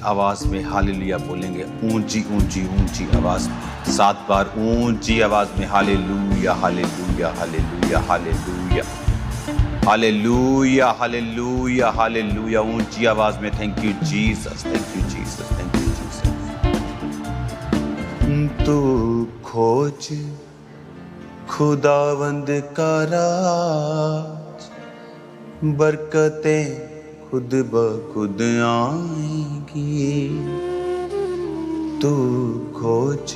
आवाज में हालेलुया बोलेंगे, ऊंची ऊंची ऊंची आवाज में 7 बार ऊंची आवाज में hallelujah hallelujah hallelujah hallelujah hallelujah hallelujah hallelujah, ऊंची आवाज में thank you Jesus, thank you Jesus, thank you Jesus. तू खोज खुदावंद का राज, बरकतें खुद ब खुद आएंगी। तू खोज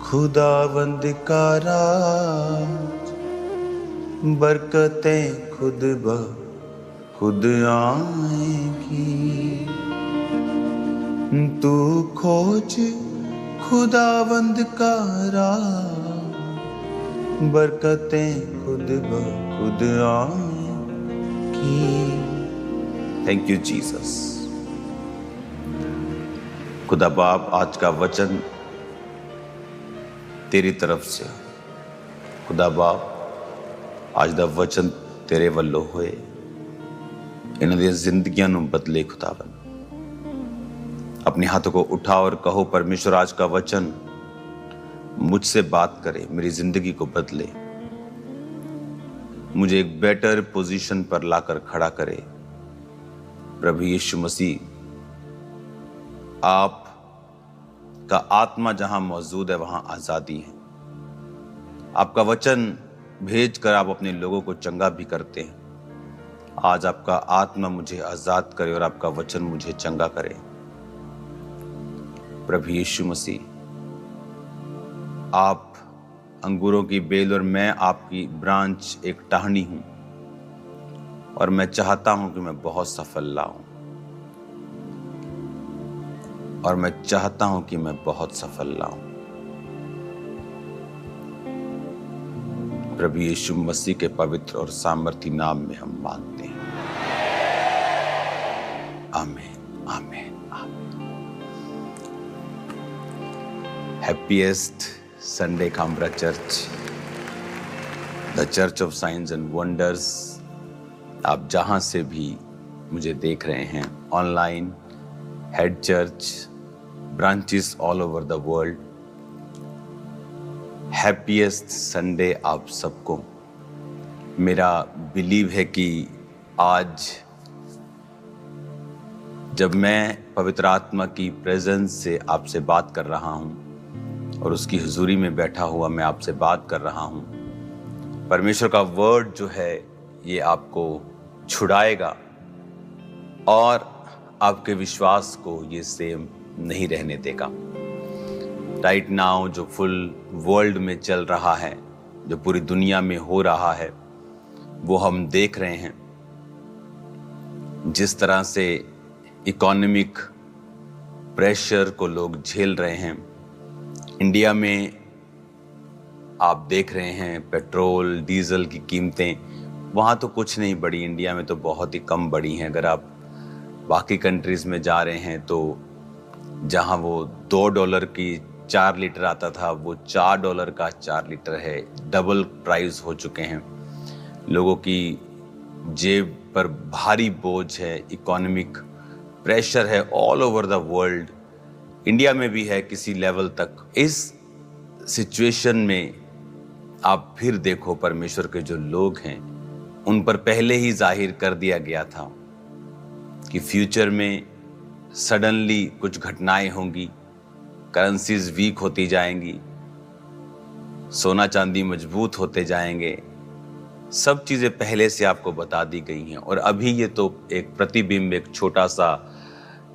खुदावंद का राज, बरकतें खुद ब खुद आएंगी। तू खोज खुदावंद का राज, बरकतें खुद ब खुद आएंगी। Thank you Jesus. खुदा बाप, आज का वचन तेरी तरफ से, खुदा बाप आज दा वचन तेरे वल्लों होए, इन्हां दी जिंदगियां नूं बदले। खुदावन अपने हाथों को उठा और कहो, परमेश्वर आज का वचन मुझसे बात करे, मेरी जिंदगी को बदले, मुझे एक बेटर पोजीशन पर लाकर खड़ा करे। प्रभु यीशु मसीह, आप का आत्मा जहां मौजूद है वहां आजादी है। आपका वचन भेज कर आप अपने लोगों को चंगा भी करते हैं। आज आपका आत्मा मुझे आजाद करे और आपका वचन मुझे चंगा करे। प्रभु यीशु मसीह, आप अंगूरों की बेल और मैं आपकी ब्रांच, एक टहनी हूं, और मैं चाहता हूं कि मैं बहुत सफल लाऊं, और मैं चाहता हूं कि मैं बहुत सफल लाऊं। प्रभु यीशु मसीह के पवित्र और सामर्थी नाम में हम मांगते हैं, आमीन आमीन आमीन। Happiest Sunday Kambra church, the church of science and wonders. आप जहां से भी मुझे देख रहे हैं, online, head church, branches all over the world, happiest Sunday आप सबको। मेरा बिलीव है कि आज जब मैं पवित्र आत्मा की प्रेजेंस से आपसे बात कर रहा हूं और उसकी हुजूरी में बैठा हुआ मैं आपसे बात कर रहा हूं, परमेश्वर का वर्ड जो है ये आपको छुड़ाएगा और आपके विश्वास को ये सेम नहीं रहने देगा। राइट नाउ जो फुल वर्ल्ड में चल रहा है, जो पूरी दुनिया में हो रहा है, वो हम देख रहे हैं। जिस तरह से इकोनॉमिक प्रेशर को लोग झेल रहे हैं, इंडिया में आप देख रहे हैं पेट्रोल डीजल की कीमतें, वहाँ तो कुछ नहीं बढ़ी, इंडिया में तो बहुत ही कम बढ़ी हैं। अगर आप बाकी कंट्रीज़ में जा रहे हैं तो जहाँ वो $2 की 4 लीटर आता था, वो $4 का 4 लीटर है। डबल प्राइस हो चुके हैं। लोगों की जेब पर भारी बोझ है, इकोनॉमिक प्रेशर है all over the world, India में भी है किसी लेवल तक। इस सिचुएशन में आप फिर देखो, परमेश्वर के जो लोग हैं उन पर पहले ही जाहिर कर दिया गया था कि फ्यूचर में सडनली कुछ घटनाएं होंगी, करेंसीज वीक होती जाएंगी, सोना चांदी मजबूत होते जाएंगे। सब चीजें पहले से आपको बता दी गई हैं और अभी ये तो एक प्रतिबिंब, एक छोटा सा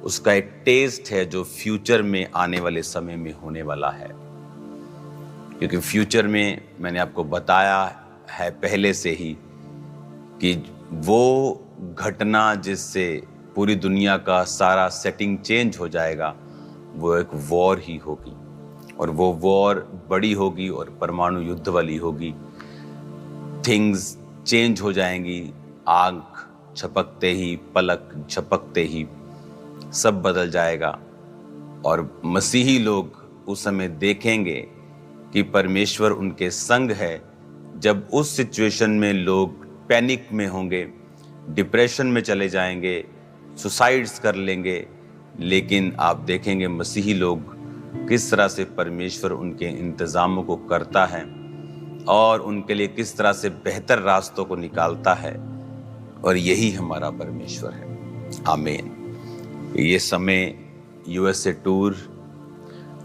उसका एक टेस्ट है जो फ्यूचर में आने वाले समय में होने वाला है। क्योंकि फ्यूचर में मैंने आपको बताया है पहले से ही कि वो घटना जिससे पूरी दुनिया का सारा सेटिंग चेंज हो जाएगा, वो एक वॉर ही होगी, और वो वॉर बड़ी होगी और परमाणु युद्ध वाली होगी। थिंग्स चेंज हो जाएंगी, आंख झपकते ही, पलक झपकते ही सब बदल जाएगा। और मसीही लोग उस समय देखेंगे कि परमेश्वर उनके संग है। जब उस सिचुएशन में लोग पैनिक में होंगे, डिप्रेशन में चले जाएंगे, सुसाइड्स कर लेंगे, लेकिन आप देखेंगे मसीही लोग किस तरह से परमेश्वर उनके इंतज़ामों को करता है और उनके लिए किस तरह से बेहतर रास्तों को निकालता है, और यही हमारा परमेश्वर है। आमीन। ये समय यूएसए टूर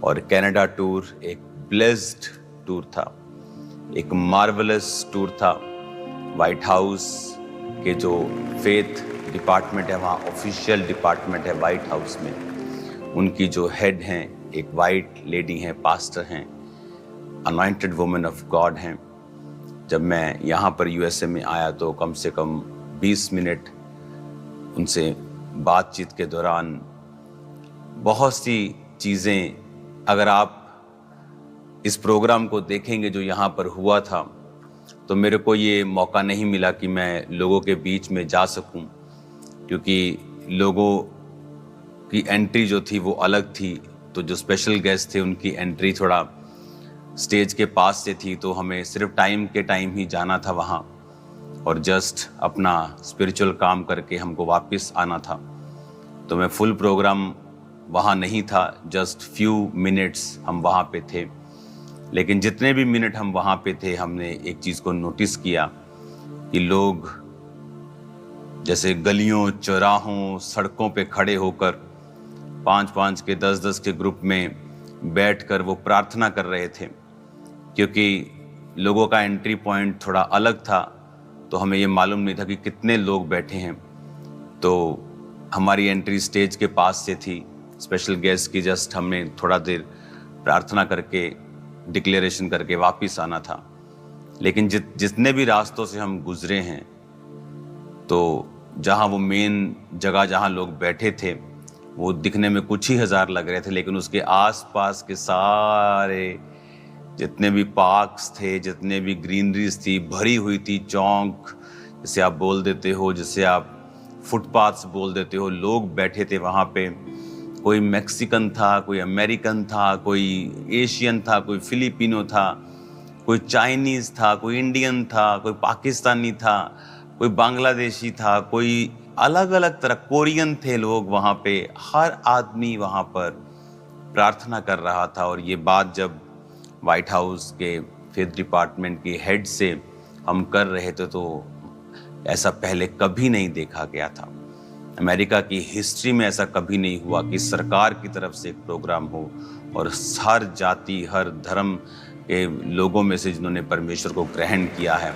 और कनाडा टूर एक ब्लेस्ड टूर था, एक मार्वलस टूर था। व्हाइट हाउस के जो फेथ डिपार्टमेंट है, वहाँ ऑफिशियल डिपार्टमेंट है व्हाइट हाउस में, उनकी जो हेड हैं एक वाइट लेडी हैं, पास्टर हैं, अनॉइंटेड वुमन ऑफ गॉड हैं। जब मैं यहाँ पर यूएसए में आया तो कम से कम 20 मिनट उनसे बातचीत के दौरान बहुत सी चीज़ें, अगर आप इस प्रोग्राम को देखेंगे जो यहाँ पर हुआ था, तो मेरे को ये मौका नहीं मिला कि मैं लोगों के बीच में जा सकूं, क्योंकि लोगों की एंट्री जो थी वो अलग थी। तो जो स्पेशल गेस्ट थे उनकी एंट्री थोड़ा स्टेज के पास से थी, तो हमें सिर्फ टाइम के टाइम ही जाना था वहाँ और जस्ट अपना स्पिरिचुअल काम करके हमको वापस आना था। तो मैं फुल प्रोग्राम वहाँ नहीं था, जस्ट फ्यू मिनट्स हम वहाँ पे थे। लेकिन जितने भी मिनट हम वहाँ पे थे, हमने एक चीज़ को नोटिस किया कि लोग जैसे गलियों, चौराहों, सड़कों पे खड़े होकर 5-5 के 10-10 के ग्रुप में बैठकर वो प्रार्थना कर रहे थे। क्योंकि लोगों का एंट्री पॉइंट थोड़ा अलग था, तो हमें ये मालूम नहीं था कि कितने लोग बैठे हैं। तो हमारी एंट्री स्टेज के पास से थी, स्पेशल गेस्ट की जस्ट हमने थोड़ा देर प्रार्थना करके डिक्लेरेशन करके वापस आना था। लेकिन जितने भी रास्तों से हम गुजरे हैं, तो जहाँ वो मेन जगह जहाँ लोग बैठे थे वो दिखने में कुछ ही हज़ार लग रहे थे, लेकिन उसके आसपास के सारे जितने भी पार्क्स थे, जितने भी ग्रीनरीज थी, भरी हुई थी। चौक जिसे आप बोल देते हो, जिसे आप फुटपाथ्स बोल देते हो, लोग बैठे थे वहाँ पे। कोई मैक्सिकन था, कोई अमेरिकन था, कोई एशियन था, कोई फिलिपिनो था, कोई चाइनीज़ था, कोई इंडियन था, कोई पाकिस्तानी था, कोई बांग्लादेशी था, कोई अलग अलग तरह, कोरियन थे लोग वहाँ पे। हर आदमी वहाँ पर प्रार्थना कर रहा था। और ये बात जब व्हाइट हाउस के फेथ डिपार्टमेंट के हेड से हम कर रहे थे, तो ऐसा पहले कभी नहीं देखा गया था। अमेरिका की हिस्ट्री में ऐसा कभी नहीं हुआ कि सरकार की तरफ से एक प्रोग्राम हो और हर जाति, हर धर्म के लोगों में से जिन्होंने परमेश्वर को ग्रहण किया है,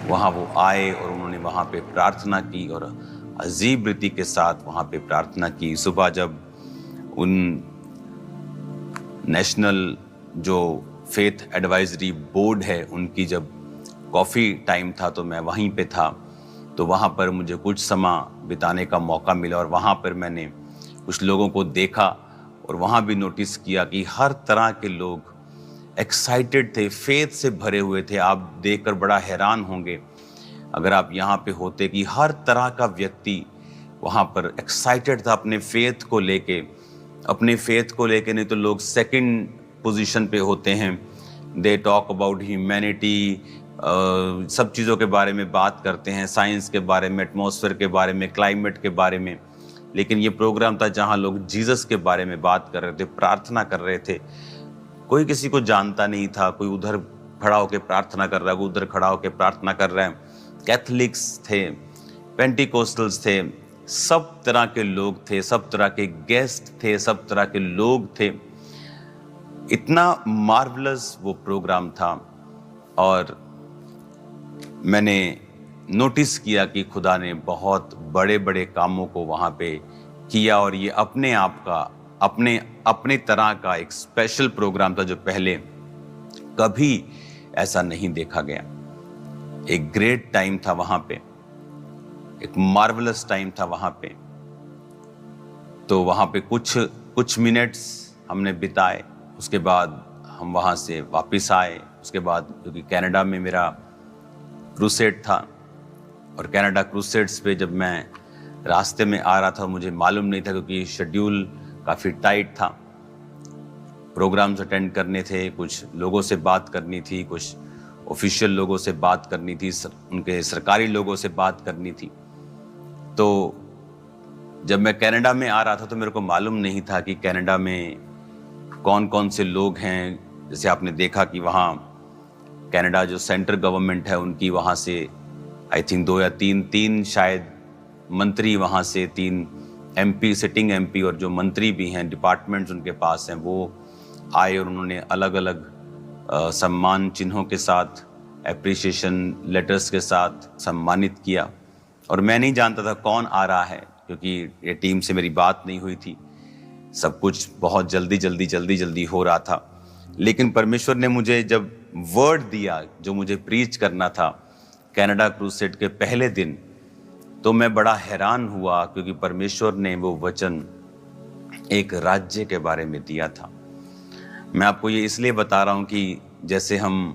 वहाँ वो आए और उन्होंने वहाँ पे प्रार्थना की और अजीब रीति के साथ वहाँ पे प्रार्थना की। सुबह जब उन नेशनल जो फेथ एडवाइजरी बोर्ड है, उनकी जब कॉफ़ी टाइम था, तो मैं वहीं पे था। तो वहाँ पर मुझे कुछ समय बिताने का मौका मिला और वहाँ पर मैंने कुछ लोगों को देखा और वहाँ भी नोटिस किया कि हर तरह के लोग एक्साइटेड थे, फेथ से भरे हुए थे। आप देखकर बड़ा हैरान होंगे अगर आप यहाँ पे होते कि हर तरह का व्यक्ति वहाँ पर एक्साइटेड था अपने फेथ को लेके। अपने फेथ को लेके नहीं तो लोग सेकंड पोजीशन पे होते हैं। दे टॉक अबाउट ह्यूमैनिटी, सब चीज़ों के बारे में बात करते हैं, साइंस के बारे में, एटमॉस्फेयर के बारे में, क्लाइमेट के बारे में। लेकिन ये प्रोग्राम था जहाँ लोग जीसस के बारे में बात कर रहे थे, प्रार्थना कर रहे थे। कोई किसी को जानता नहीं था, कोई उधर खड़ा होकर प्रार्थना कर रहा है, कोई उधर खड़ा होकर प्रार्थना कर रहे हैं। कैथलिक्स थे, पेंटिकोस्टल्स थे, सब तरह के लोग थे, सब तरह के गेस्ट थे, सब तरह के लोग थे। इतना मार्वलस वो प्रोग्राम था। और मैंने नोटिस किया कि खुदा ने बहुत बड़े बड़े कामों को वहाँ पे किया और ये अपने आप का अपने तरह का एक स्पेशल प्रोग्राम था जो पहले कभी ऐसा नहीं देखा गया। एक ग्रेट टाइम था वहाँ पे, एक मार्वलस टाइम था वहाँ पे। तो वहाँ पे कुछ मिनट्स हमने बिताए, उसके बाद हम वहाँ से वापस आए। उसके बाद क्योंकि कनाडा में मेरा क्रूसेड था और कनाडा क्रूसेड्स पे जब मैं रास्ते में आ रहा था, मुझे मालूम नहीं था क्योंकि शेड्यूल काफ़ी टाइट था। प्रोग्राम्स अटेंड करने थे, कुछ लोगों से बात करनी थी, कुछ ऑफिशियल लोगों से बात करनी थी, उनके सरकारी लोगों से बात करनी थी। तो जब मैं कनाडा में आ रहा था तो मेरे को मालूम नहीं था कि कनाडा में कौन कौन से लोग हैं। जैसे आपने देखा कि वहाँ कनाडा जो सेंट्रल गवर्नमेंट है उनकी वहाँ से आई थिंक 2 या 3 शायद मंत्री, वहाँ से 3 एमपी, सिटिंग एमपी और जो मंत्री भी हैं, डिपार्टमेंट्स उनके पास हैं, वो आए और उन्होंने अलग अलग सम्मान चिन्हों के साथ, एप्रिसिएशन लेटर्स के साथ सम्मानित किया। और मैं नहीं जानता था कौन आ रहा है, क्योंकि ये टीम से मेरी बात नहीं हुई थी। सब कुछ बहुत जल्दी हो रहा था। लेकिन परमेश्वर ने मुझे जब वर्ड दिया जो मुझे प्रीच करना था कनाडा क्रूसेड के पहले दिन, तो मैं बड़ा हैरान हुआ, क्योंकि परमेश्वर ने वो वचन एक राज्य के बारे में दिया था। मैं आपको ये इसलिए बता रहा हूँ कि जैसे हम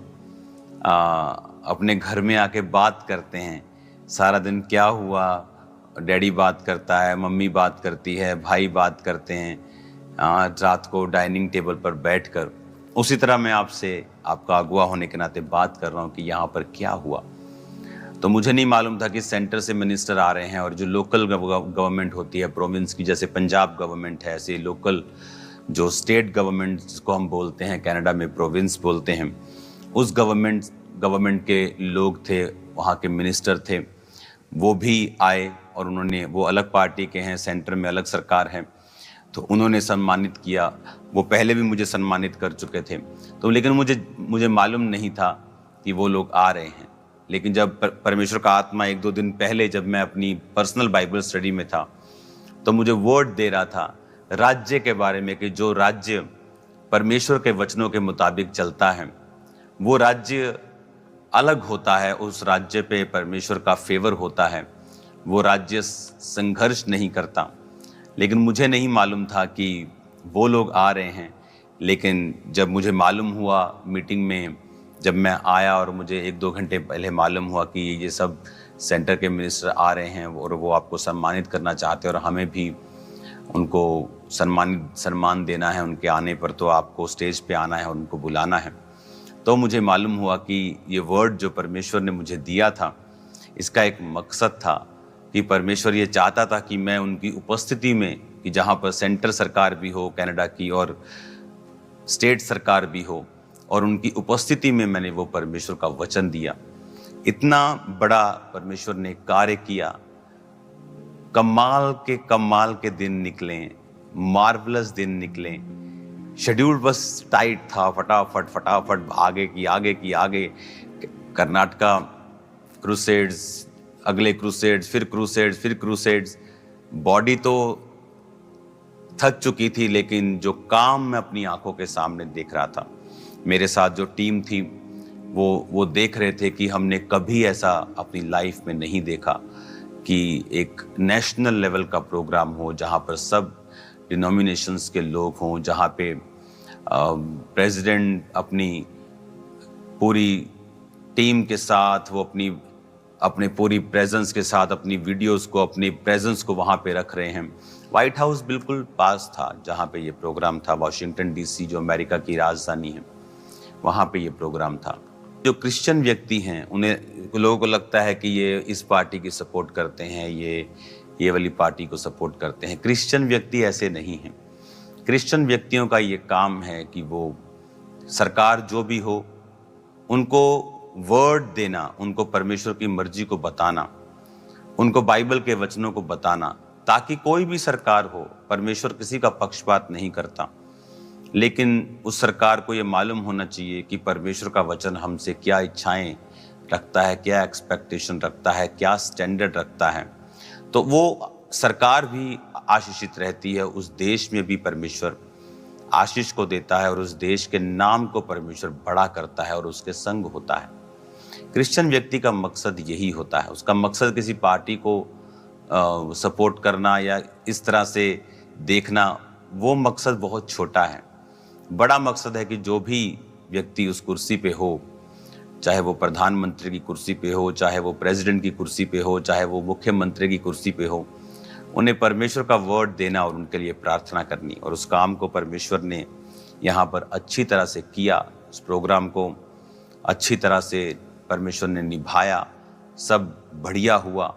अपने घर में आके बात करते हैं, सारा दिन क्या हुआ, डैडी बात करता है, मम्मी बात करती है, भाई बात करते हैं, रात को डाइनिंग टेबल पर बैठकर, उसी तरह मैं आपसे आपका अगुआ होने के नाते बात कर रहा हूँ कि यहाँ पर क्या हुआ। तो मुझे नहीं मालूम था कि सेंटर से मिनिस्टर आ रहे हैं, और जो लोकल गवर्नमेंट होती है प्रोविंस की, जैसे पंजाब गवर्नमेंट है, ऐसे लोकल जो स्टेट गवर्नमेंट जिसको हम बोलते हैं कनाडा में प्रोविंस बोलते हैं, उस गवर्नमेंट के लोग थे, वहाँ के मिनिस्टर थे, वो भी आए और उन्होंने, वो अलग पार्टी के हैं, सेंटर में अलग सरकार है, तो उन्होंने सम्मानित किया। वो पहले भी मुझे सम्मानित कर चुके थे, तो लेकिन मुझे मालूम नहीं था कि वो लोग आ रहे हैं। लेकिन जब परमेश्वर का आत्मा 1-2 दिन पहले जब मैं अपनी पर्सनल बाइबल स्टडी में था, तो मुझे वर्ड दे रहा था राज्य के बारे में, कि जो राज्य परमेश्वर के वचनों के मुताबिक चलता है वो राज्य अलग होता है, उस राज्य पे परमेश्वर का फेवर होता है, वो राज्य संघर्ष नहीं करता। लेकिन मुझे नहीं मालूम था कि वो लोग आ रहे हैं। लेकिन जब मुझे मालूम हुआ मीटिंग में, जब मैं आया और मुझे 1-2 घंटे पहले मालूम हुआ कि ये सब सेंटर के मिनिस्टर आ रहे हैं और वो आपको सम्मानित करना चाहते हैं और हमें भी उनको सम्मान देना है, उनके आने पर तो आपको स्टेज पे आना है और उनको बुलाना है, तो मुझे मालूम हुआ कि ये वर्ड जो परमेश्वर ने मुझे दिया था, इसका एक मकसद था कि परमेश्वर ये चाहता था कि मैं उनकी उपस्थिति में, कि जहाँ पर सेंटर सरकार भी हो कनाडा की और स्टेट सरकार भी हो, और उनकी उपस्थिति में मैंने वो परमेश्वर का वचन दिया। इतना बड़ा परमेश्वर ने कार्य किया। कमाल के दिन निकले, मार्वलस दिन निकले। शेड्यूल बस टाइट था, फटाफट आगे कर्नाटका क्रूसेड्स, अगले क्रूसेड्स, फिर क्रूसेड्स। बॉडी तो थक चुकी थी, लेकिन जो काम मैं अपनी आंखों के सामने देख रहा था, मेरे साथ जो टीम थी वो देख रहे थे कि हमने कभी ऐसा अपनी लाइफ में नहीं देखा कि एक नेशनल लेवल का प्रोग्राम हो, जहाँ पर सब डिनोमिनेशंस के लोग हों, जहाँ पे प्रेसिडेंट अपनी पूरी टीम के साथ, वो अपने पूरी प्रेजेंस के साथ अपनी वीडियोस को, अपनी प्रेजेंस को वहाँ पे रख रहे हैं। व्हाइट हाउस बिल्कुल पास था जहाँ पे ये प्रोग्राम था, वॉशिंगटन डीसी जो अमेरिका की राजधानी है, वहाँ पे ये प्रोग्राम था। जो क्रिश्चियन व्यक्ति हैं, उन्हें, लोगों को लगता है कि ये इस पार्टी की सपोर्ट करते हैं, ये वाली पार्टी को सपोर्ट करते हैं। क्रिश्चियन व्यक्ति ऐसे नहीं हैं। क्रिश्चियन व्यक्तियों का ये काम है कि वो सरकार जो भी हो, उनको वर्ड देना, उनको परमेश्वर की मर्जी को बताना, उनको बाइबल के वचनों को बताना, ताकि कोई भी सरकार हो, परमेश्वर किसी का पक्षपात नहीं करता, लेकिन उस सरकार को ये मालूम होना चाहिए कि परमेश्वर का वचन हमसे क्या इच्छाएं रखता है, क्या एक्सपेक्टेशन रखता है, क्या स्टैंडर्ड रखता है। तो वो सरकार भी आशीषित रहती है, उस देश में भी परमेश्वर आशीष को देता है और उस देश के नाम को परमेश्वर बड़ा करता है और उसके संग होता है। क्रिश्चियन व्यक्ति का मकसद यही होता है। उसका मकसद किसी पार्टी को सपोर्ट करना या इस तरह से देखना, वो मकसद बहुत छोटा है। बड़ा मकसद है कि जो भी व्यक्ति उस कुर्सी पे हो, चाहे वो प्रधानमंत्री की कुर्सी पे हो, चाहे वो प्रेसिडेंट की कुर्सी पे हो, चाहे वो मुख्यमंत्री की कुर्सी पे हो, उन्हें परमेश्वर का वर्ड देना और उनके लिए प्रार्थना करनी। और उस काम को परमेश्वर ने यहाँ पर अच्छी तरह से किया। उस प्रोग्राम को अच्छी तरह से परमेश्वर ने निभाया, सब बढ़िया हुआ।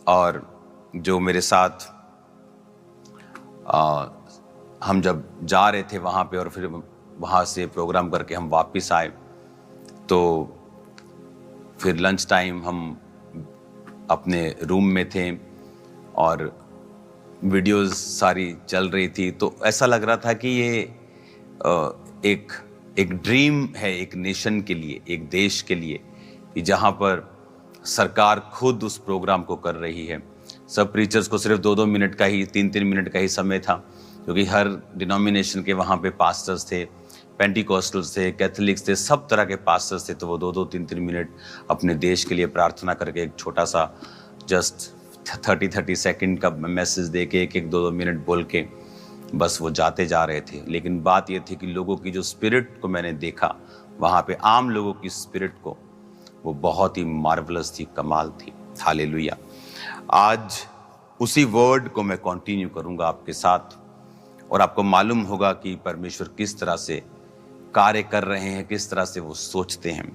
और जो मेरे साथ हम जब जा रहे थे वहाँ पे और फिर वहाँ से प्रोग्राम करके हम वापस आए, तो फिर लंच टाइम हम अपने रूम में थे और वीडियोस सारी चल रही थी, तो ऐसा लग रहा था कि ये एक ड्रीम है एक नेशन के लिए, एक देश के लिए, कि जहाँ पर सरकार खुद उस प्रोग्राम को कर रही है। सब प्रीचर्स को सिर्फ 2-2 मिनट का ही, 3-3 मिनट का ही समय था, क्योंकि हर डिनोमिनेशन के वहाँ पे पास्टर्स थे, पेंटिकॉस्टल्स थे, कैथोलिक्स थे, सब तरह के पास्टर्स थे। तो वो 2-2, 3-3 मिनट अपने देश के लिए प्रार्थना करके एक छोटा सा जस्ट 30 सेकंड का मैसेज दे के 1-1, 2-2 मिनट बोल के बस वो जाते जा रहे थे। लेकिन बात ये थी कि लोगों की जो स्पिरिट को मैंने देखा वहाँ पे, आम लोगों की स्पिरिट को, वो बहुत ही मार्वलस थी, कमाल थी। हालेलुया। आज उसी वर्ड को मैं कंटिन्यू करूँगा आपके साथ, और आपको मालूम होगा कि परमेश्वर किस तरह से कार्य कर रहे हैं, किस तरह से वो सोचते हैं।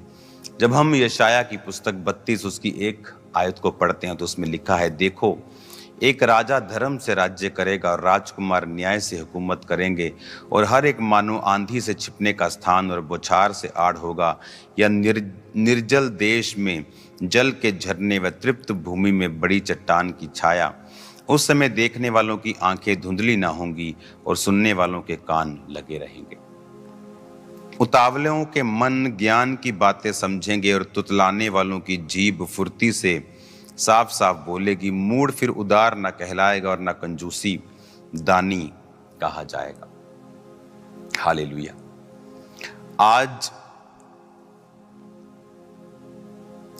जब हम यशाया की पुस्तक 32 उसकी 1 आयत को पढ़ते हैं तो उसमें लिखा है, देखो एक राजा धर्म से राज्य करेगा और राजकुमार न्याय से हुकूमत करेंगे, और हर एक मानो आंधी से छिपने का स्थान और बौछार से आड़ होगा, या निर्जल देश में जल के झरने व तृप्त भूमि में बड़ी चट्टान की छाया। उस समय देखने वालों की आंखें धुंधली ना होंगी और सुनने वालों के कान लगे रहेंगे। उतावलों के मन ज्ञान की बातें समझेंगे और तुतलाने वालों की जीभ फुर्ती से साफ साफ बोलेगी। मूड फिर उदार न कहलाएगा और न कंजूसी दानी कहा जाएगा। हालेलुया। आज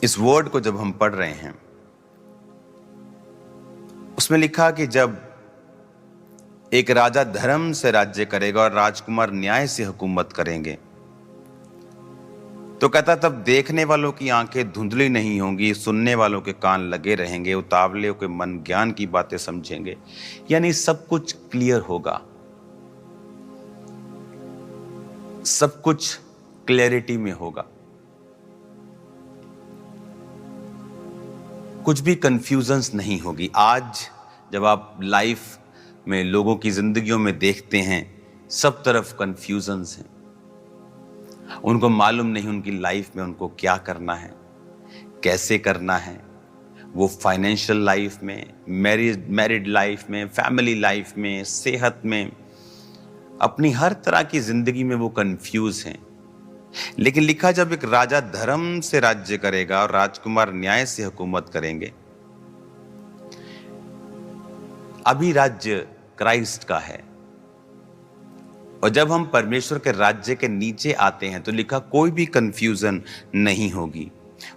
इस वर्ड को जब हम पढ़ रहे हैं, उसमें लिखा कि जब एक राजा धर्म से राज्य करेगा और राजकुमार न्याय से हुकूमत करेंगे, तो कहता तब देखने वालों की आंखें धुंधली नहीं होंगी, सुनने वालों के कान लगे रहेंगे, उतावले के मन ज्ञान की बातें समझेंगे। यानी सब कुछ क्लियर होगा, सब कुछ क्लैरिटी में होगा, कुछ भी कंफ्यूजन्स नहीं होगी। आज जब आप लाइफ में लोगों की जिंदगियों में देखते हैं, सब तरफ कंफ्यूजन्स हैं। उनको मालूम नहीं उनकी लाइफ में उनको क्या करना है, कैसे करना है। वो फाइनेंशियल लाइफ में, मैरिड लाइफ में, फैमिली लाइफ में, सेहत में, अपनी हर तरह की जिंदगी में वो कंफ्यूज हैं। लेकिन लिखा जब एक राजा धर्म से राज्य करेगा और राजकुमार न्याय से हुकूमत करेंगे। अभी राज्य क्राइस्ट का है, और जब हम परमेश्वर के राज्य के नीचे आते हैं तो लिखा कोई भी कंफ्यूजन नहीं होगी।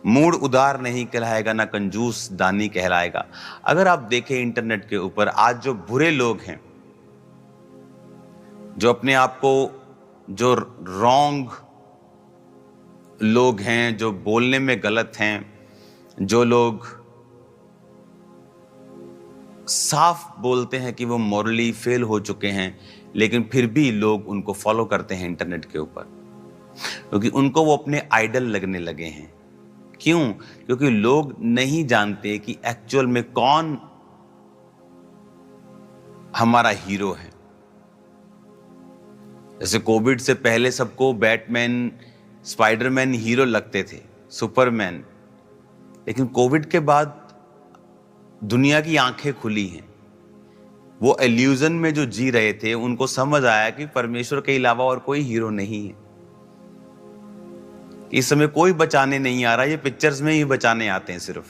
मूड उदार नहीं कहलाएगा, ना कंजूस दानी कहलाएगा। अगर आप देखें इंटरनेट के ऊपर आज जो बुरे लोग हैं, जो अपने आप को, जो रॉन्ग लोग हैं, जो बोलने में गलत हैं, जो लोग साफ बोलते हैं कि वो मॉरली फेल हो चुके हैं, लेकिन फिर भी लोग उनको फॉलो करते हैं इंटरनेट के ऊपर, क्योंकि उनको वो अपने आइडल लगने लगे हैं। क्यों? क्योंकि लोग नहीं जानते कि एक्चुअल में कौन हमारा हीरो है। जैसे कोविड से पहले सबको बैटमैन, स्पाइडरमैन हीरो लगते थे, सुपरमैन, लेकिन कोविड के बाद दुनिया की आंखें खुली हैं। वो इल्यूजन में जो जी रहे थे, उनको समझ आया कि परमेश्वर के अलावा और कोई हीरो नहीं है। इस समय कोई बचाने नहीं आ रहा, ये पिक्चर्स में ही बचाने आते हैं, सिर्फ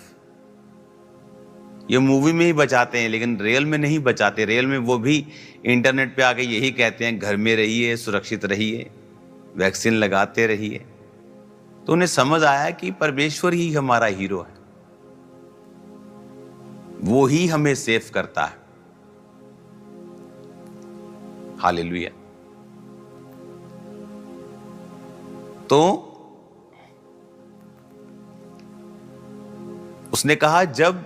ये मूवी में ही बचाते हैं, लेकिन रियल में नहीं बचाते। रियल में वो भी इंटरनेट पे आके यही कहते हैं, घर में रहिए, सुरक्षित रहिए, वैक्सीन लगाते रहिए। तो उन्हें समझ आया कि परमेश्वर ही हमारा हीरो है, वो ही हमें सेव करता है। हालेलुया। तो उसने कहा जब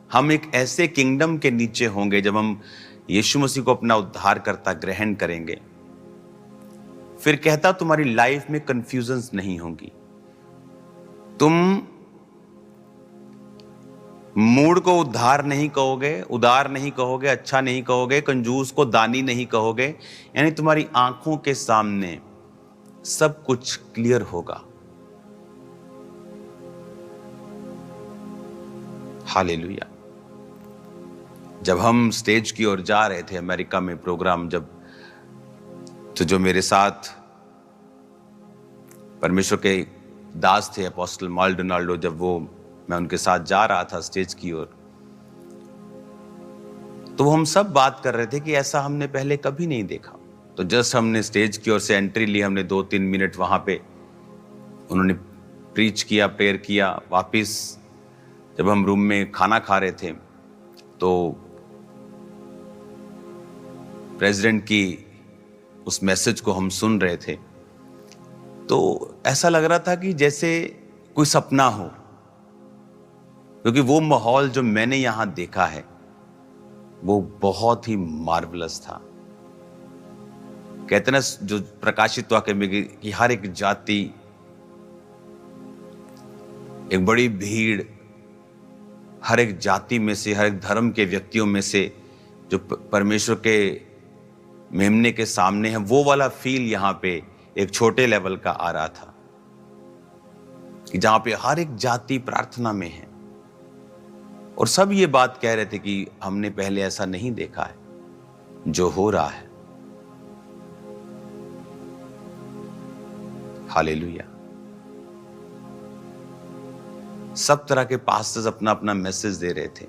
हम एक ऐसे किंगडम के नीचे होंगे, जब हम यीशु मसीह को अपना उद्धारकर्ता ग्रहण करेंगे, फिर कहता तुम्हारी लाइफ में कंफ्यूजन्स नहीं होंगी। तुम मूड को उद्धार नहीं कहोगे, उदार नहीं कहोगे, अच्छा नहीं कहोगे, कंजूस को दानी नहीं कहोगे, यानी तुम्हारी आंखों के सामने सब कुछ क्लियर होगा। हालेलुया। जब हम स्टेज की ओर जा रहे थे अमेरिका में प्रोग्राम, तो जो मेरे साथ परमेश्वर के दास थे अपोस्टल माल्डोनाल्डो, जब मैं उनके साथ जा रहा था स्टेज की ओर, तो हम सब बात कर रहे थे कि ऐसा हमने पहले कभी नहीं देखा। तो जस्ट हमने स्टेज की ओर से एंट्री ली, हमने 2-3 मिनट वहां पे उन्होंने प्रीच किया, प्रेयर किया। वापिस जब हम रूम में खाना खा रहे थे तो प्रेसिडेंट की उस मैसेज को हम सुन रहे थे, तो ऐसा लग रहा था कि जैसे कोई सपना हो, क्योंकि वो माहौल जो मैंने यहां देखा है वो बहुत ही मार्वलस था। कहते ना जो प्रकाशित वाक्य में कि हर एक जाति, एक बड़ी भीड़, हर एक जाति में से, हर एक धर्म के व्यक्तियों में से जो परमेश्वर के मेमने के सामने है, वो वाला फील यहां पे एक छोटे लेवल का आ रहा था कि जहां पे हर एक जाति प्रार्थना में है और सब ये बात कह रहे थे कि हमने पहले ऐसा नहीं देखा है जो हो रहा है। हालेलुया। सब तरह के पास्टर्स अपना अपना मैसेज दे रहे थे।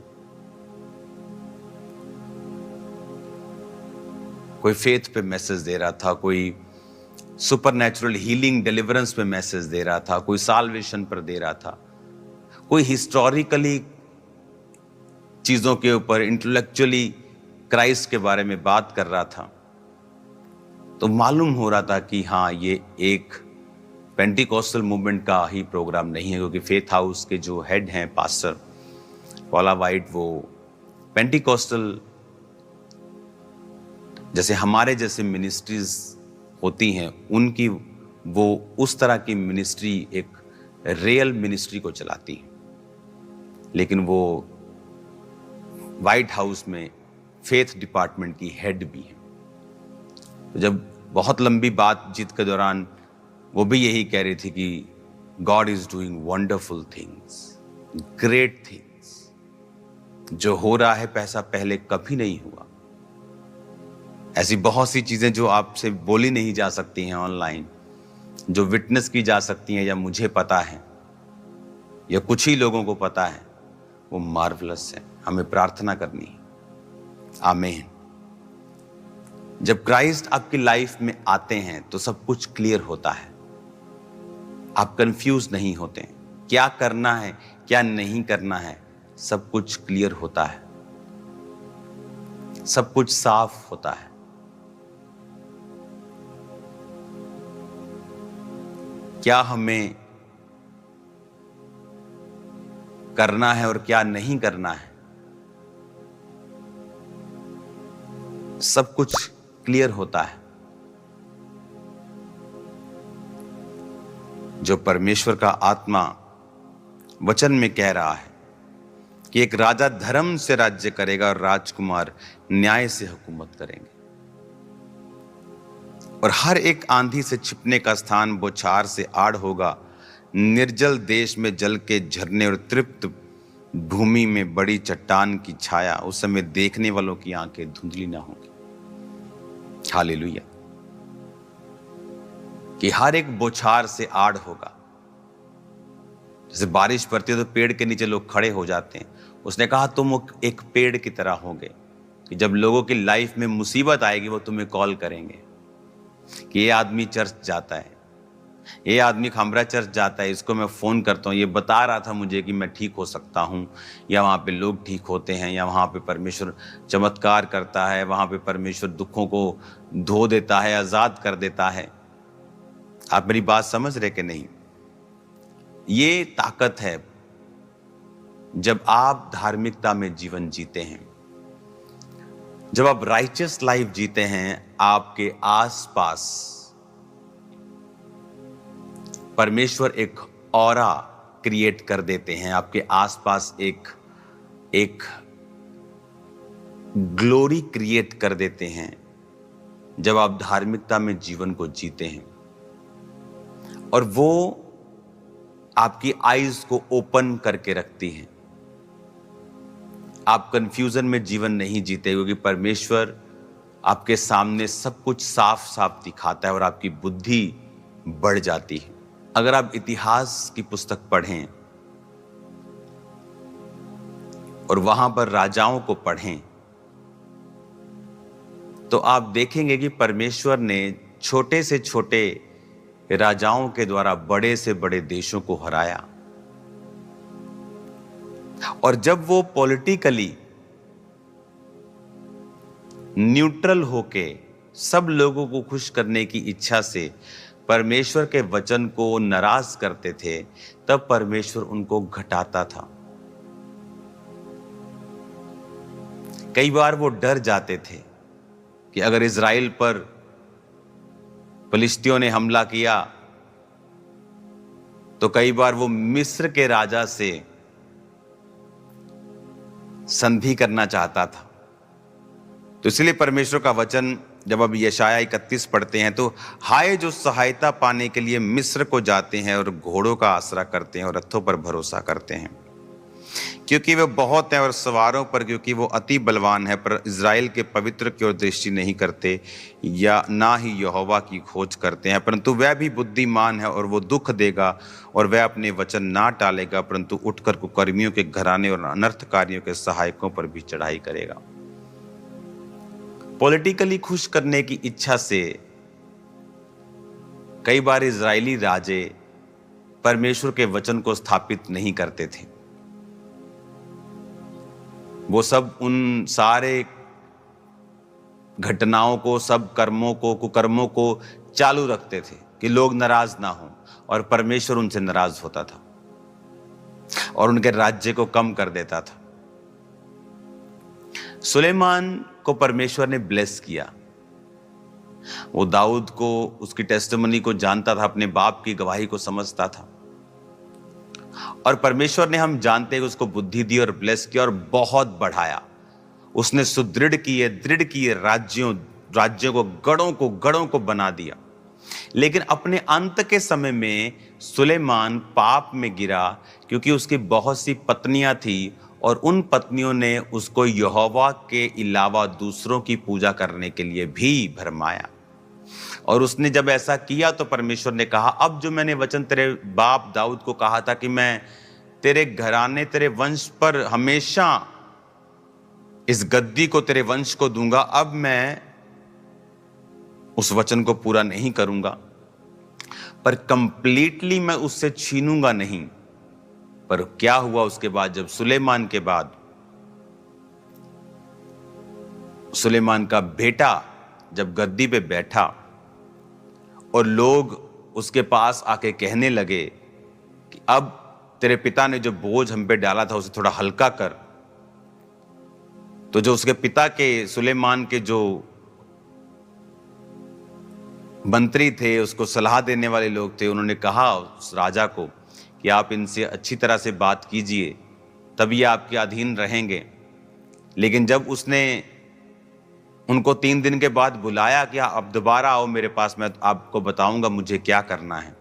कोई फेथ पे मैसेज दे रहा था, कोई सुपरनैचुरल हीलिंग डिलीवरेंस पे मैसेज दे रहा था, कोई साल्वेशन पर दे रहा था, कोई हिस्टोरिकली चीजों के ऊपर इंटेलेक्चुअली क्राइस्ट के बारे में बात कर रहा था। तो मालूम हो रहा था कि हाँ, ये एक पेंटिकोस्टल मूवमेंट का ही प्रोग्राम नहीं है, क्योंकि फेथ हाउस के जो हेड हैं पास्टर पॉला वाइट, वो पेंटिकोस्टल जैसे हमारे जैसे मिनिस्ट्रीज होती हैं उनकी, वो उस तरह की मिनिस्ट्री, एक रियल मिनिस्ट्री को चलाती है। लेकिन वो व्हाइट हाउस में फेथ डिपार्टमेंट की हेड भी है। तो जब बहुत लंबी बातचीत के दौरान वो भी यही कह रही थी कि God is doing wonderful things, great things. जो हो रहा है पैसा पहले कभी नहीं हुआ। ऐसी बहुत सी चीजें जो आपसे बोली नहीं जा सकती हैं ऑनलाइन, जो विटनेस की जा सकती हैं, या मुझे पता है या कुछ ही लोगों को पता है, वो मार्वलस है। हमें प्रार्थना करनी है। आमीन। जब क्राइस्ट आपकी लाइफ में आते हैं तो सब कुछ क्लियर होता है। आप कंफ्यूज नहीं होते हैं, क्या करना है क्या नहीं करना है, सब कुछ क्लियर होता है, सब कुछ साफ होता है। क्या हमें करना है और क्या नहीं करना है, सब कुछ क्लियर होता है। जो परमेश्वर का आत्मा वचन में कह रहा है कि एक राजा धर्म से राज्य करेगा और राजकुमार न्याय से हुकूमत करेंगे, और हर एक आंधी से छिपने का स्थान बौछार से आड़ होगा। निर्जल देश में जल के झरने और तृप्त भूमि में बड़ी चट्टान की छाया। उस समय देखने वालों की आंखें धुंधली ना होंगी। हालेलुया। कि हर एक बौछार से आड़ होगा। जैसे बारिश पड़ती है तो पेड़ के नीचे लोग खड़े हो जाते हैं। उसने कहा तुम एक पेड़ की तरह होगे कि जब लोगों की लाइफ में मुसीबत आएगी वो तुम्हें कॉल करेंगे कि ये आदमी चर्च जाता है, ये आदमी खामरा चर्च जाता है, इसको मैं फ़ोन करता हूँ, ये बता रहा था मुझे कि मैं ठीक हो सकता हूँ, या वहाँ पे लोग ठीक होते हैं, या वहाँ पे परमेश्वर चमत्कार करता है, वहाँ पे परमेश्वर दुखों को धो देता है, आज़ाद कर देता है। आप मेरी बात समझ रहे कि नहीं? ये ताकत है जब आप धार्मिकता में जीवन जीते हैं, जब आप राइचियस लाइफ जीते हैं। आपके आसपास परमेश्वर एक ऑरा क्रिएट कर देते हैं, आपके आसपास एक एक ग्लोरी क्रिएट कर देते हैं जब आप धार्मिकता में जीवन को जीते हैं, और वो आपकी आईज को ओपन करके रखती हैं। आप कंफ्यूजन में जीवन नहीं जीते, क्योंकि परमेश्वर आपके सामने सब कुछ साफ साफ दिखाता है और आपकी बुद्धि बढ़ जाती है। अगर आप इतिहास की पुस्तक पढ़ें और वहां पर राजाओं को पढ़ें तो आप देखेंगे कि परमेश्वर ने छोटे से छोटे राजाओं के द्वारा बड़े से बड़े देशों को हराया। और जब वो पॉलिटिकली न्यूट्रल होके सब लोगों को खुश करने की इच्छा से परमेश्वर के वचन को नाराज करते थे, तब परमेश्वर उनको घटाता था। कई बार वो डर जाते थे कि अगर इज़राइल पर फिलिस्तियों ने हमला किया तो कई बार वो मिस्र के राजा से संधि करना चाहता था। तो इसलिए परमेश्वर का वचन जब अब यशाया 31 पढ़ते हैं तो हाय जो सहायता पाने के लिए मिस्र को जाते हैं और घोड़ों का आसरा करते हैं और रथों पर भरोसा करते हैं, क्योंकि वे बहुत हैं, और सवारों पर क्योंकि वो अति बलवान है, पर इज़राइल के पवित्र की ओर दृष्टि नहीं करते या ना ही यहोवा की खोज करते हैं। परंतु वह भी बुद्धिमान है और वो दुख देगा और वह अपने वचन ना टालेगा, परंतु उठकर कुकर्मियों के घराने और अनर्थकारियों के सहायकों पर भी चढ़ाई करेगा। पॉलिटिकली खुश करने की इच्छा से कई बार इजरायली राजे परमेश्वर के वचन को स्थापित नहीं करते थे। वो सब उन सारे घटनाओं को, सब कर्मों को, कुकर्मों को चालू रखते थे कि लोग नाराज ना हो, और परमेश्वर उनसे नाराज होता था और उनके राज्य को कम कर देता था। सुलेमान को परमेश्वर ने ब्लेस किया। वो दाऊद को, उसकी टेस्टिमनी को जानता था, अपने बाप की गवाही को समझता था, और परमेश्वर ने, हम जानते हैं, उसको बुद्धि दी और ब्लेस किया और बहुत बढ़ाया। उसने सुदृढ़ किए, दृढ़ किए राज्यों को, गढ़ों को बना दिया। लेकिन अपने अंत के समय में सुलेमान पाप में गिरा, क्योंकि उसकी बहुत सी पत्नियां थी और उन पत्नियों ने उसको यहोवा के अलावा दूसरों की पूजा करने के लिए भी भरमाया। और उसने जब ऐसा किया तो परमेश्वर ने कहा, अब जो मैंने वचन तेरे बाप दाऊद को कहा था कि मैं तेरे घराने, तेरे वंश पर हमेशा इस गद्दी को, तेरे वंश को दूंगा, अब मैं उस वचन को पूरा नहीं करूंगा, पर कंप्लीटली मैं उससे छीनूंगा नहीं। पर क्या हुआ उसके बाद, जब सुलेमान के बाद सुलेमान का बेटा जब गद्दी पे बैठा और लोग उसके पास आके कहने लगे कि अब तेरे पिता ने जो बोझ हम पे डाला था उसे थोड़ा हल्का कर, तो जो उसके पिता के, सुलेमान के जो मंत्री थे, उसको सलाह देने वाले लोग थे, उन्होंने कहा उस राजा को कि आप इनसे अच्छी तरह से बात कीजिए, तभी आपके अधीन रहेंगे। लेकिन जब उसने उनको 3 दिन के बाद बुलाया कि आप दोबारा आओ मेरे पास, मैं आपको बताऊंगा मुझे क्या करना है,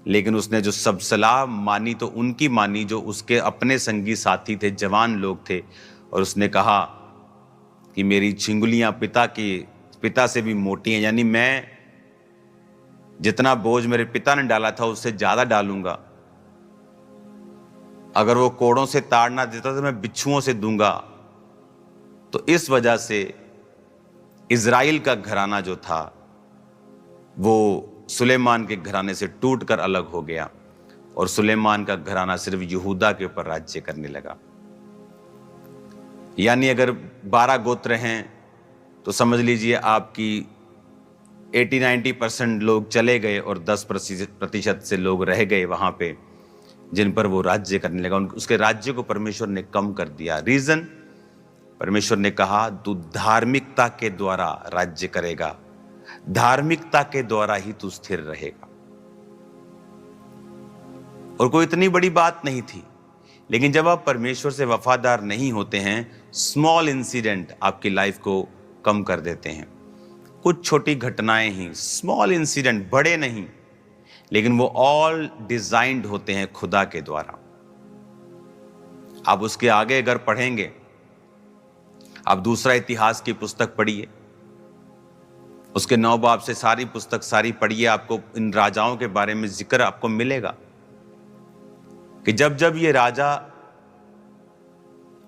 लेकिन उसने जो सब सलाह मानी तो उनकी मानी जो उसके अपने संगी साथी थे, जवान लोग थे, और उसने कहा कि मेरी छिंगुलियां पिता से भी मोटी हैं, यानी मैं जितना बोझ मेरे पिता ने डाला था उससे ज्यादा डालूंगा। अगर वो कोड़ों से ताड़ ना देता तो मैं बिच्छुओं से दूंगा। तो इस वजह से इज़राइल का घराना जो था वो सुलेमान के घराने से टूटकर अलग हो गया, और सुलेमान का घराना सिर्फ यहूदा के ऊपर राज्य करने लगा। यानी अगर 12 गोत्र हैं तो समझ लीजिए आपकी 80-90% लोग चले गए और 10% से लोग रह गए वहां पे, जिन पर वो राज्य करने लगा। उसके राज्य को परमेश्वर ने कम कर दिया। रीजन, परमेश्वर ने कहा तू धार्मिकता के द्वारा राज्य करेगा, धार्मिकता के द्वारा ही तू स्थिर रहेगा। और कोई इतनी बड़ी बात नहीं थी लेकिन जब आप परमेश्वर से वफादार नहीं होते हैं, स्मॉल इंसिडेंट आपकी लाइफ को कम कर देते हैं। कुछ छोटी घटनाएं ही, स्मॉल इंसिडेंट, बड़े नहीं, लेकिन वो ऑल डिजाइंड होते हैं खुदा के द्वारा। आप उसके आगे अगर पढ़ेंगे, आप दूसरा इतिहास की पुस्तक पढ़िए, उसके 9 बाब से सारी पुस्तक सारी पढ़िए, आपको इन राजाओं के बारे में जिक्र आपको मिलेगा कि जब जब ये राजा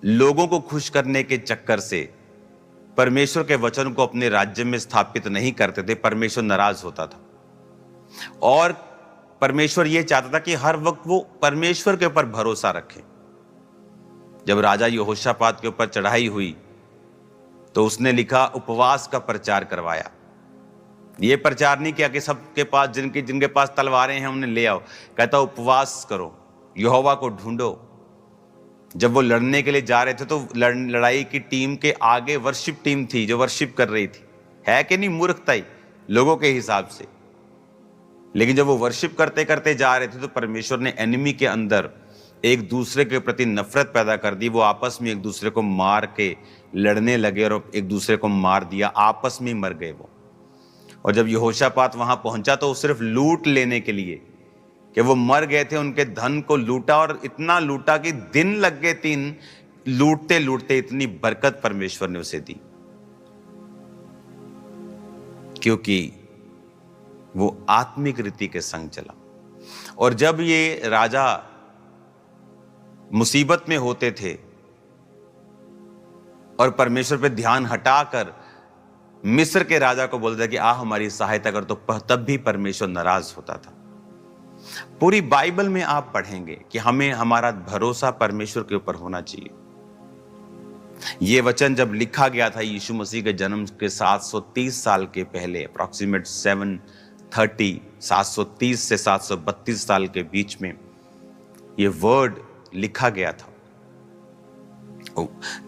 लोगों को खुश करने के चक्कर से परमेश्वर के वचन को अपने राज्य में स्थापित नहीं करते थे, परमेश्वर नाराज होता था। और परमेश्वर यह चाहता था कि हर वक्त वो परमेश्वर के ऊपर भरोसा रखें। जब राजा यहोशापात के ऊपर चढ़ाई हुई तो उसने लिखा, उपवास का प्रचार करवाया। ये प्रचार नहीं किया कि सबके पास जिनके पास तलवारें हैं उन्हें ले आओ, कहता उपवास करो, यहोवा को ढूंढो। जब वो लड़ने के लिए जा रहे थे तो लड़ाई की टीम के आगे वर्शिप टीम थी जो वर्शिप कर रही थी, है कि नहीं? मूर्खता ही लोगों के हिसाब से। लेकिन जब वो वर्शिप करते करते जा रहे थे तो परमेश्वर ने एनिमी के अंदर एक दूसरे के प्रति नफरत पैदा कर दी। वो आपस में एक दूसरे को मार के लड़ने लगे और एक दूसरे को मार दिया, आपस में मर गए वो। और जब यहोशापात वहां पहुंचा तो सिर्फ लूट लेने के लिए कि वो मर गए थे, उनके धन को लूटा, और इतना लूटा कि दिन लग गए 3 लूटते लूटते। इतनी बरकत परमेश्वर ने उसे दी क्योंकि वो आत्मिक रीति के संग चला। और जब ये राजा मुसीबत में होते थे और परमेश्वर पे ध्यान हटाकर मिस्र के राजा को बोलता कि आ हमारी सहायता कर, तो तब भी परमेश्वर नाराज होता था। पूरी बाइबल में आप पढ़ेंगे कि हमें हमारा भरोसा परमेश्वर के ऊपर होना चाहिए। यह वचन जब लिखा गया था यीशु मसीह के जन्म के 730 साल के पहले, अप्रॉक्सीमेट 730 से 732 साल के बीच में यह वर्ड लिखा गया था।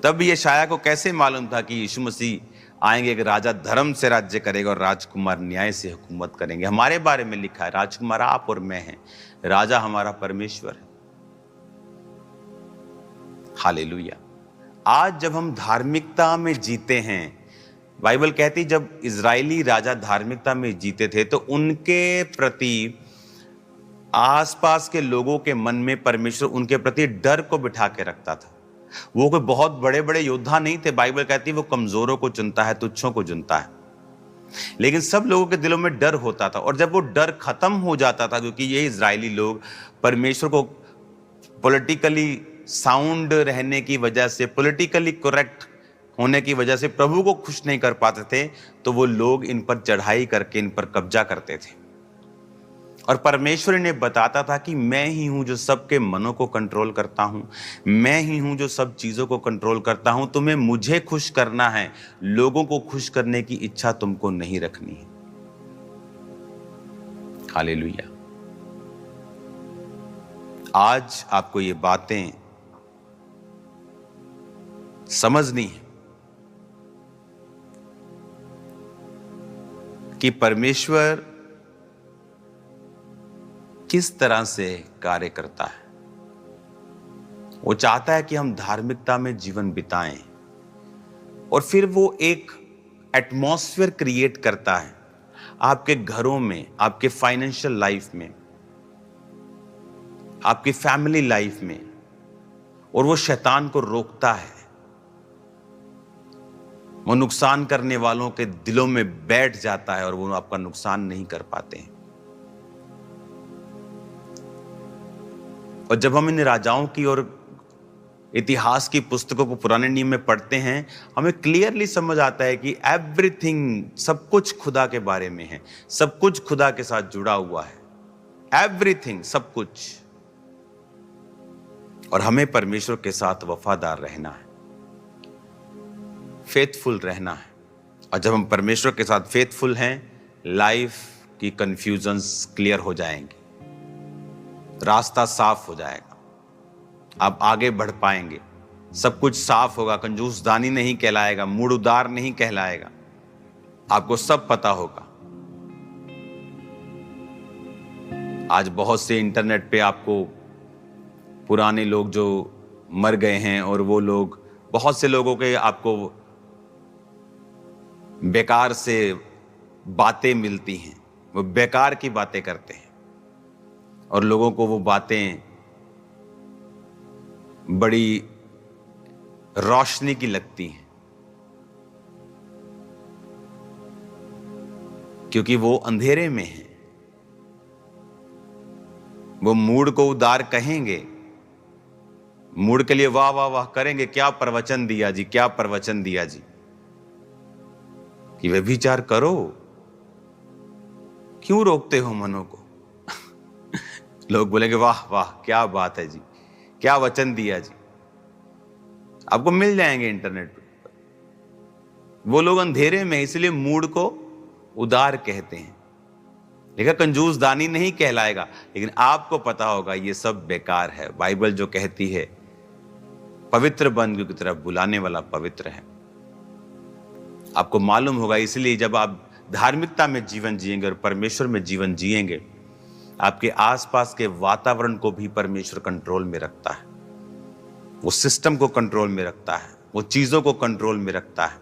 तब यशायाह को कैसे मालूम था कि यीशु मसीह आएंगे, कि राजा धर्म से राज्य करेगा और राजकुमार न्याय से हुकूमत करेंगे। हमारे बारे में लिखा है, राजकुमार आप और मैं हैं, राजा हमारा परमेश्वर है। हालेलुया। आज जब हम धार्मिकता में जीते हैं, बाइबल कहती जब इजरायली राजा धार्मिकता में जीते थे तो उनके प्रति आसपास के लोगों के मन में परमेश्वर उनके प्रति डर को बिठा के रखता था। वो कोई बहुत बड़े बड़े योद्धा नहीं थे। बाइबल कहती है वो कमजोरों को चुनता है, तुच्छों को चुनता है। लेकिन सब लोगों के दिलों में डर होता था, और जब वो डर खत्म हो जाता था, क्योंकि ये इजरायली लोग परमेश्वर को पॉलिटिकली साउंड रहने की वजह से, पॉलिटिकली करेक्ट होने की वजह से प्रभु को खुश नहीं कर पाते थे, तो वो लोग इन पर चढ़ाई करके इन पर कब्जा करते थे। और परमेश्वर इन्हें बताता था कि मैं ही हूं जो सबके मनों को कंट्रोल करता हूं, मैं ही हूं जो सब चीजों को कंट्रोल करता हूं। तुम्हें मुझे खुश करना है, लोगों को खुश करने की इच्छा तुमको नहीं रखनी है। हालेलुया। आज आपको ये बातें समझनी है कि परमेश्वर किस तरह से कार्य करता है। वो चाहता है कि हम धार्मिकता में जीवन बिताएं, और फिर वो एक एटमॉस्फेयर क्रिएट करता है आपके घरों में, आपके फाइनेंशियल लाइफ में, आपकी फैमिली लाइफ में, और वो शैतान को रोकता है। वो नुकसान करने वालों के दिलों में बैठ जाता है और वो आपका नुकसान नहीं कर पाते हैं। और जब हम इन राजाओं की और इतिहास की पुस्तकों को पुराने नियम में पढ़ते हैं, हमें क्लियरली समझ आता है कि एवरीथिंग, सब कुछ खुदा के बारे में है, सब कुछ खुदा के साथ जुड़ा हुआ है। एवरीथिंग, सब कुछ। और हमें परमेश्वर के साथ वफादार रहना है, फेथफुल रहना है। और जब हम परमेश्वर के साथ फेथफुल हैं, लाइफ की कंफ्यूजन्स क्लियर हो जाएंगी, रास्ता साफ हो जाएगा, आप आगे बढ़ पाएंगे, सब कुछ साफ होगा, कंजूसदानी नहीं कहलाएगा, मूड उदार नहीं कहलाएगा, आपको सब पता होगा। आज बहुत से इंटरनेट पे आपको पुराने लोग जो मर गए हैं, और वो लोग, बहुत से लोगों के आपको बेकार से बातें मिलती हैं, वो बेकार की बातें करते हैं और लोगों को वो बातें बड़ी रोशनी की लगती हैं, क्योंकि वो अंधेरे में हैं। वो मूड को उदार कहेंगे, मूड के लिए वाह वाह वाह करेंगे, क्या प्रवचन दिया जी, क्या प्रवचन दिया जी, कि व्यभिचार करो, क्यों रोकते हो मनों को। लोग बोलेंगे वाह वाह क्या बात है जी, क्या वचन दिया जी। आपको मिल जाएंगे इंटरनेट पर। वो लोग अंधेरे में, इसलिए मूड को उदार कहते हैं। लेकिन कंजूस दानी नहीं कहलाएगा, लेकिन आपको पता होगा ये सब बेकार है। बाइबल जो कहती है पवित्र बंधु की तरफ बुलाने वाला पवित्र है, आपको मालूम होगा। इसलिए जब आप धार्मिकता में जीवन जिएंगे और परमेश्वर में जीवन जिएंगे, आपके आसपास के वातावरण को भी परमेश्वर कंट्रोल में रखता है, वो सिस्टम को कंट्रोल में रखता है, वो चीजों को कंट्रोल में रखता है,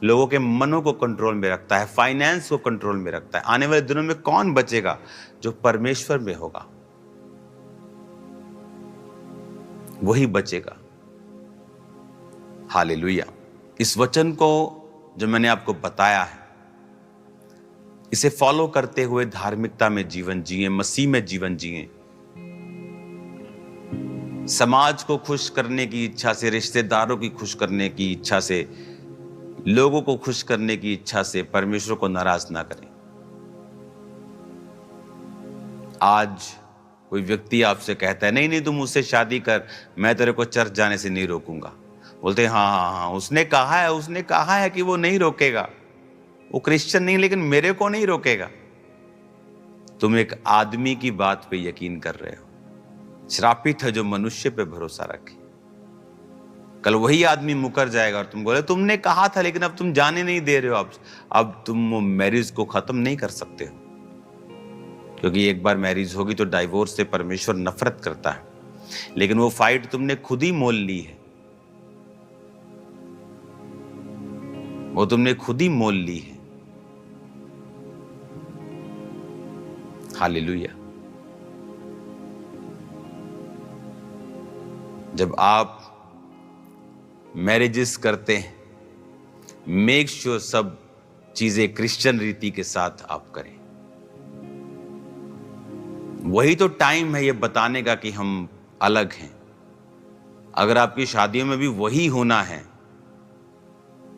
लोगों के मनों को कंट्रोल में रखता है, फाइनेंस को कंट्रोल में रखता है। आने वाले दिनों में कौन बचेगा? जो परमेश्वर में होगा वही बचेगा। हालेलुया। इस वचन को जो मैंने आपको बताया है, इसे फॉलो करते हुए धार्मिकता में जीवन जिए, मसीह में जीवन जिए, समाज को खुश करने की इच्छा से, रिश्तेदारों की खुश करने की इच्छा से, लोगों को खुश करने की इच्छा से परमेश्वर को नाराज ना करें। आज कोई व्यक्ति आपसे कहता है नहीं नहीं तुम मुझसे शादी कर, मैं तेरे को चर्च जाने से नहीं रोकूंगा। बोलते हैं हाँ हाँ हाँ, उसने कहा है कि वो नहीं रोकेगा, वो क्रिश्चियन नहीं, लेकिन मेरे को नहीं रोकेगा। तुम एक आदमी की बात पे यकीन कर रहे हो। श्रापित है जो मनुष्य पे भरोसा रखे। कल वही आदमी मुकर जाएगा और तुम बोले तुमने कहा था, लेकिन अब तुम जाने नहीं दे रहे हो। अब तुम वो मैरिज को खत्म नहीं कर सकते हो, क्योंकि एक बार मैरिज होगी तो डाइवोर्स से परमेश्वर नफरत करता है। लेकिन वो फाइट तुमने खुद ही मोल ली है, वो तुमने खुद ही मोल ली है। हालेलुया। जब आप मैरिजेस करते हैं, मेक श्योर सब चीजें क्रिश्चियन रीति के साथ आप करें। वही तो टाइम है ये बताने का कि हम अलग हैं। अगर आपकी शादियों में भी वही होना है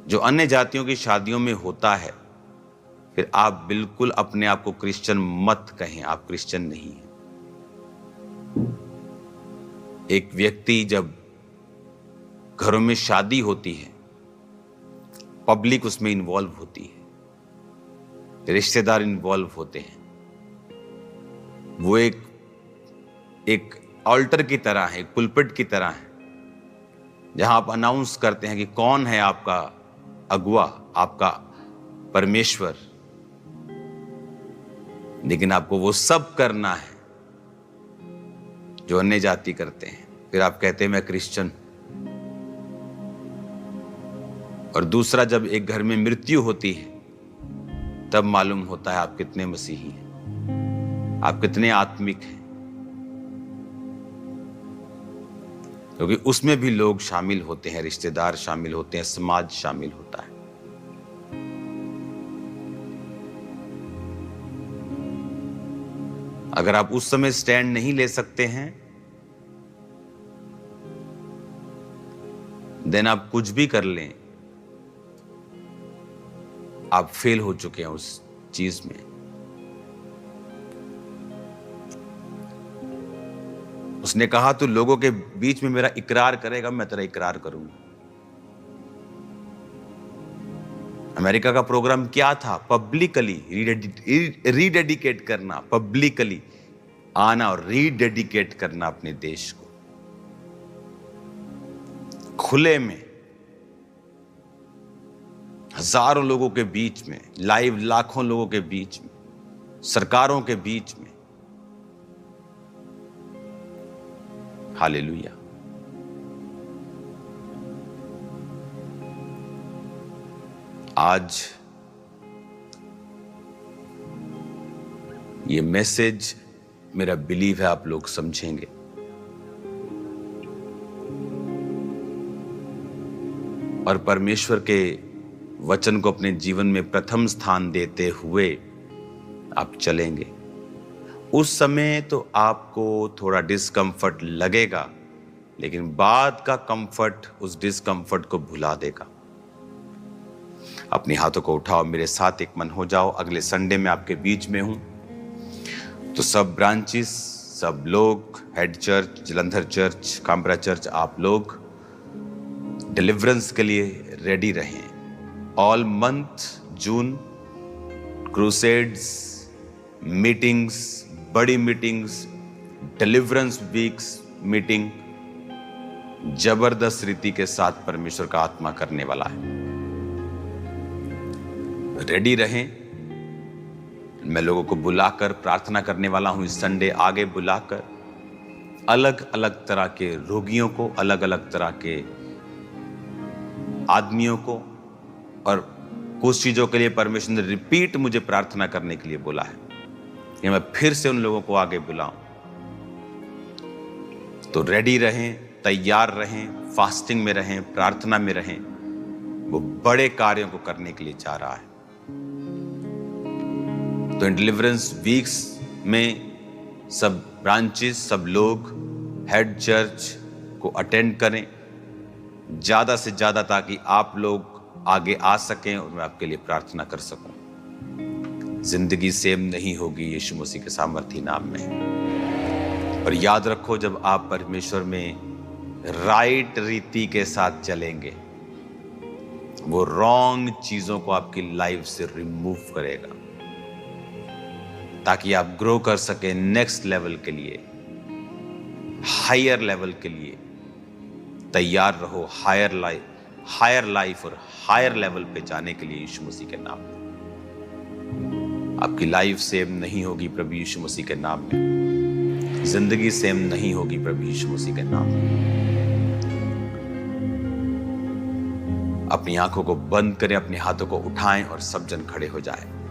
जो अन्य जातियों की शादियों में होता है, फिर आप बिल्कुल अपने आप को क्रिश्चियन मत कहें, आप क्रिश्चियन नहीं हैं। एक व्यक्ति जब घरों में शादी होती है, पब्लिक उसमें इन्वॉल्व होती है, रिश्तेदार इन्वॉल्व होते हैं, वो एक ऑल्टर की तरह है, एक पुलपिट की तरह है, जहां आप अनाउंस करते हैं कि कौन है आपका अगुआ, आपका परमेश्वर। लेकिन आपको वो सब करना है जो अन्य जाति करते हैं। फिर आप कहते हैं मैं क्रिश्चियन। और दूसरा, जब एक घर में मृत्यु होती है तब मालूम होता है आप कितने मसीही हैं, आप कितने आत्मिक हैं, क्योंकि उसमें भी लोग शामिल होते हैं, रिश्तेदार शामिल होते हैं, समाज शामिल होता है। अगर आप उस समय स्टैंड नहीं ले सकते हैं, देन आप कुछ भी कर लें, आप फेल हो चुके हैं उस चीज में। उसने कहा तू लोगों के बीच में मेरा इकरार करेगा, मैं तेरा इकरार करूंगा। अमेरिका का प्रोग्राम क्या था? पब्लिकली रीडेडिकेट करना, पब्लिकली आना और रीडेडिकेट करना अपने देश को, खुले में, हजारों लोगों के बीच में, लाइव लाखों लोगों के बीच में, सरकारों के बीच में। हालेलुया। आज ये मैसेज मेरा बिलीव है आप लोग समझेंगे। और परमेश्वर के वचन को अपने जीवन में प्रथम स्थान देते हुए आप चलेंगे। उस समय तो आपको थोड़ा डिस्कम्फर्ट लगेगा, लेकिन बाद का कंफर्ट उस डिस्कम्फर्ट को भुला देगा। अपने हाथों को उठाओ, मेरे साथ एक मन हो जाओ। अगले संडे में आपके बीच में हूं, तो सब ब्रांचेस, सब लोग, head church, Jalandhar church, Kambra church, आप लोग डिलीवरेंस के लिए रेडी रहें। All month June crusades, meetings, बड़ी मीटिंग्स, डिलीवरेंस वीक्स मीटिंग जबरदस्त रीति के साथ परमेश्वर का आत्मा करने वाला है। रेडी रहें। मैं लोगों को बुलाकर प्रार्थना करने वाला हूं इस संडे, आगे बुलाकर अलग अलग तरह के रोगियों को, अलग अलग तरह के आदमियों को, और कुछ चीजों के लिए परमेश्वर ने रिपीट मुझे प्रार्थना करने के लिए बोला है कि मैं फिर से उन लोगों को आगे बुलाऊं। तो रेडी रहें, तैयार रहें, फास्टिंग में रहें, प्रार्थना में रहें। वो बड़े कार्यों को करने के लिए जा रहा है। तो इन डिलीवरेंस वीक्स में सब ब्रांचेस, सब लोग हेड चर्च को अटेंड करें ज्यादा से ज्यादा, ताकि आप लोग आगे आ सकें और मैं आपके लिए प्रार्थना कर सकूं। जिंदगी सेम नहीं होगी यीशु मसीह के सामर्थी नाम में। और याद रखो, जब आप परमेश्वर में राइट रीति के साथ चलेंगे, वो रॉन्ग चीजों को आपकी लाइफ से रिमूव करेगा, ताकि आप ग्रो कर सके नेक्स्ट लेवल के लिए, हायर लेवल के लिए। तैयार रहो हायर लाइफ और हायर लेवल पे जाने के लिए यीशु मसीह के नाम में। आपकी लाइफ सेम नहीं होगी प्रभु यीशु मसीह के नाम में। जिंदगी सेम नहीं होगी प्रभु यीशु मसीह के नाम में। अपनी आंखों को बंद करें, अपने हाथों को उठाएं और सब जन खड़े हो जाएं।